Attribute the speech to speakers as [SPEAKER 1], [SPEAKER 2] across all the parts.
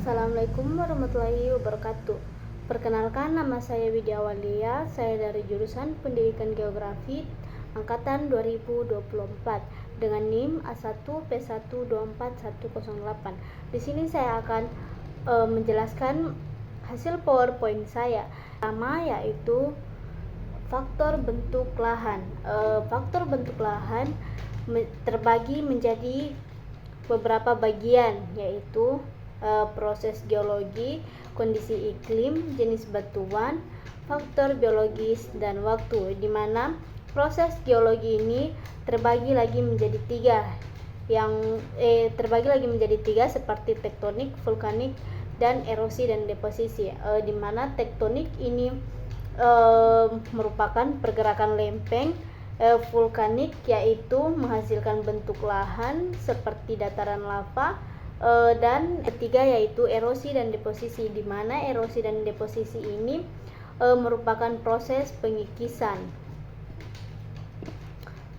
[SPEAKER 1] Assalamualaikum warahmatullahi wabarakatuh. Perkenalkan, nama saya Widya Walia. Saya dari jurusan Pendidikan Geografi angkatan 2024 dengan NIM A1P1241108. Di sini saya akan menjelaskan hasil PowerPoint saya. Pertama yaitu faktor bentuk lahan. Faktor bentuk lahan terbagi menjadi beberapa bagian, yaitu proses geologi, kondisi iklim, jenis batuan, faktor biologis, dan waktu, di mana proses geologi ini terbagi lagi menjadi tiga seperti tektonik, vulkanik, dan erosi dan deposisi, di mana tektonik ini merupakan pergerakan lempeng, vulkanik yaitu menghasilkan bentuk lahan seperti dataran lava, dan ketiga yaitu erosi dan deposisi, di mana erosi dan deposisi ini merupakan proses pengikisan.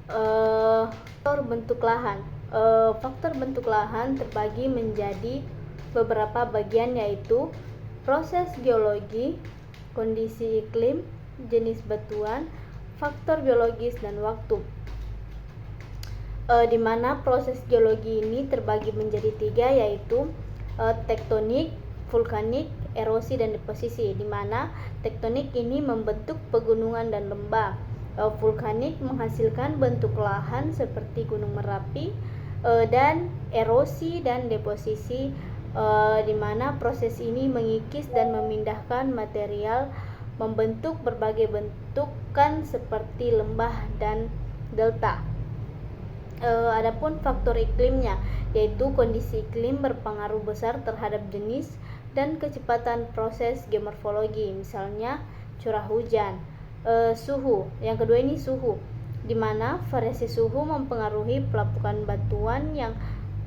[SPEAKER 1] Faktor bentuk lahan. Faktor bentuk lahan terbagi menjadi beberapa bagian, yaitu proses geologi, kondisi iklim, jenis batuan, faktor biologis, dan waktu. Di mana proses geologi ini terbagi menjadi tiga, yaitu tektonik, vulkanik, erosi, dan deposisi, di mana tektonik ini membentuk pegunungan dan lembah, vulkanik menghasilkan bentuk lahan seperti Gunung Merapi, dan erosi dan deposisi, di mana proses ini mengikis dan memindahkan material membentuk berbagai bentukan seperti lembah dan delta. Adapun faktor iklimnya, yaitu kondisi iklim berpengaruh besar terhadap jenis dan kecepatan proses geomorfologi, misalnya curah hujan. Suhu, yang kedua ini suhu, di mana variasi suhu mempengaruhi pelapukan batuan yang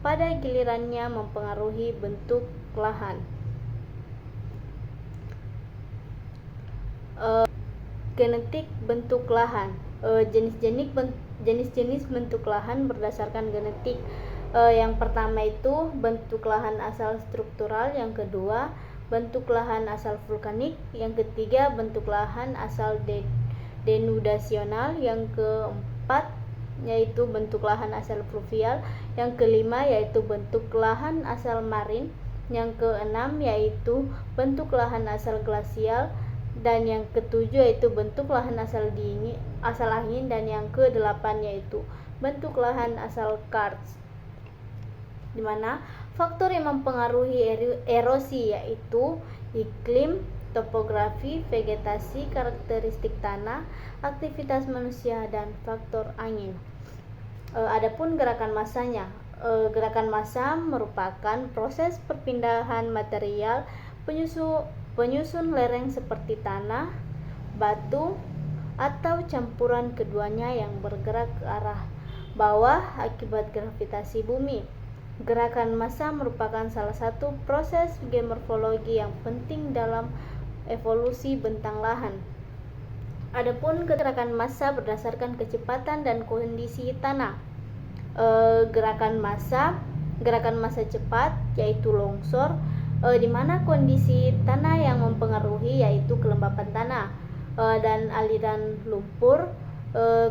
[SPEAKER 1] pada gilirannya mempengaruhi bentuk lahan. Genetik bentuk lahan. Jenis-jenis bentuk lahan berdasarkan genetik. Yang pertama itu bentuk lahan asal struktural, yang kedua bentuk lahan asal vulkanik, yang ketiga bentuk lahan asal denudasional, yang keempat yaitu bentuk lahan asal fluvial, yang kelima yaitu bentuk lahan asal marin, yang keenam yaitu bentuk lahan asal glasial, dan yang ketujuh yaitu bentuk lahan asal angin, dan yang kedelapan yaitu bentuk lahan asal karst. Di mana faktor yang mempengaruhi erosi yaitu iklim, topografi, vegetasi, karakteristik tanah, aktivitas manusia, dan faktor angin. Adapun gerakan massanya, gerakan massa merupakan proses perpindahan material penyusun lereng seperti tanah, batu, atau campuran keduanya yang bergerak ke arah bawah akibat gravitasi bumi. Gerakan massa merupakan salah satu proses geomorfologi yang penting dalam evolusi bentang lahan. Adapun gerakan massa berdasarkan kecepatan dan kondisi tanah. Gerakan massa cepat yaitu longsor, di mana kondisi tanah yang mempengaruhi yaitu kelembapan tanah, dan aliran lumpur,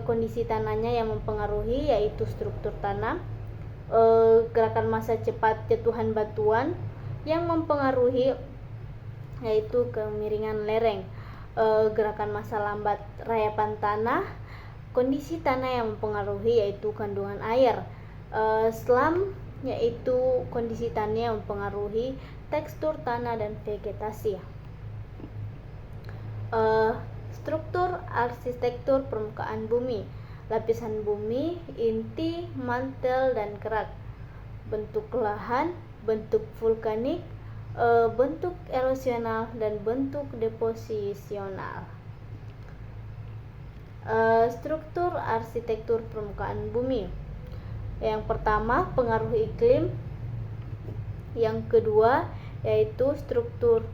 [SPEAKER 1] kondisi tanahnya yang mempengaruhi yaitu struktur tanah. Gerakan massa cepat jatuhan batuan yang mempengaruhi yaitu kemiringan lereng. Gerakan massa lambat rayapan tanah, kondisi tanah yang mempengaruhi yaitu kandungan air. Slam yaitu kondisi tanah yang mempengaruhi tekstur tanah dan vegetasi. Struktur arsitektur permukaan bumi, lapisan bumi, inti, mantel, dan kerak. Bentuk lahan, bentuk vulkanik, bentuk erosional, dan bentuk deposisional. Struktur arsitektur permukaan bumi. Yang pertama, pengaruh iklim. Yang kedua yaitu struktur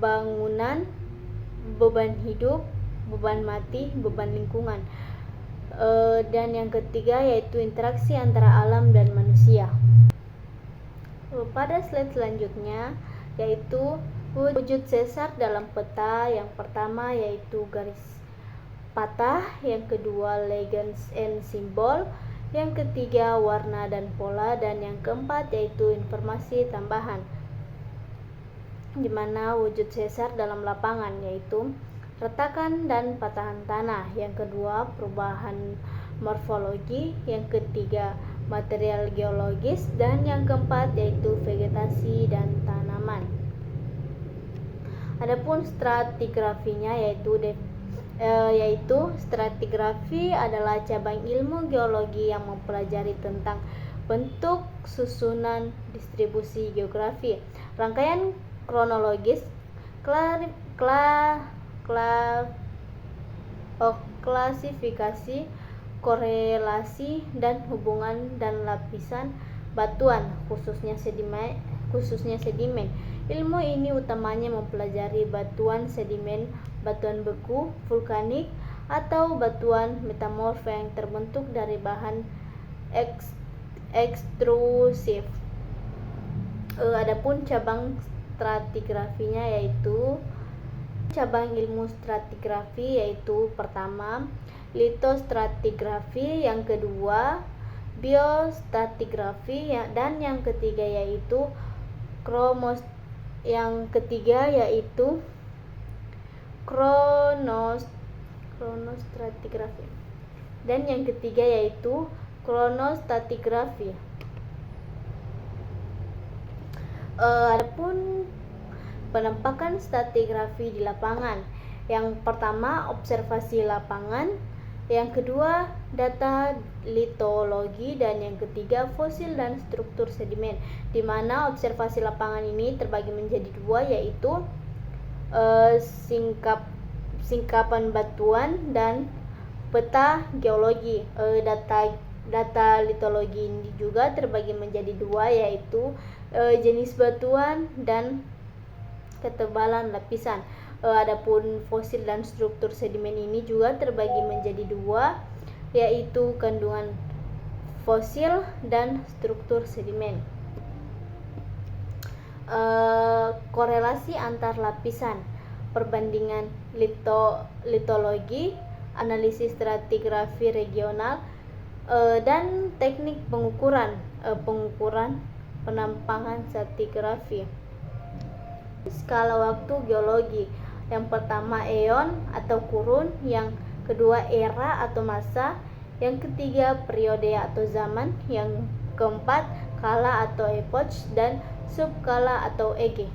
[SPEAKER 1] bangunan, beban hidup, beban mati, beban lingkungan. Dan yang ketiga yaitu interaksi antara alam dan manusia. Pada slide selanjutnya yaitu wujud sesar dalam peta. Yang pertama yaitu garis patah, yang kedua legends and symbol, yang ketiga warna dan pola, dan yang keempat yaitu informasi tambahan. Di mana wujud sesar dalam lapangan yaitu retakan dan patahan tanah, yang kedua perubahan morfologi, yang ketiga material geologis, dan yang keempat yaitu vegetasi dan tanaman. Adapun stratigrafinya yaitu stratigrafi adalah cabang ilmu geologi yang mempelajari tentang bentuk, susunan, distribusi geografi, rangkaian kronologis, klasifikasi, korelasi, dan hubungan dan lapisan batuan, khususnya sedimen. Ilmu ini utamanya mempelajari batuan sedimen, batuan beku, vulkanik, atau batuan metamorf yang terbentuk dari bahan ekstrusif. Adapun cabang stratigrafinya yaitu cabang ilmu stratigrafi yaitu pertama litostratigrafi, yang kedua biostratigrafi, dan yang ketiga yaitu kronostratigrafi, dan yang ketiga yaitu kronostratigrafi. Adapun penampakan stratigrafi di lapangan. Yang pertama observasi lapangan, yang kedua data litologi, dan yang ketiga fosil dan struktur sedimen. Di mana observasi lapangan ini terbagi menjadi dua, yaitu singkapan batuan dan peta geologi. Data litologi ini juga terbagi menjadi dua, yaitu jenis batuan dan ketebalan lapisan. Adapun fosil dan struktur sedimen ini juga terbagi menjadi dua, yaitu kandungan fosil dan struktur sedimen. Korelasi antar lapisan, perbandingan litologi, analisis stratigrafi regional, dan teknik pengukuran penampangan stratigrafi. Skala waktu geologi. Yang pertama eon atau kurun, yang kedua era atau masa, yang ketiga periode atau zaman, yang keempat kala atau epoch, dan subkala atau age.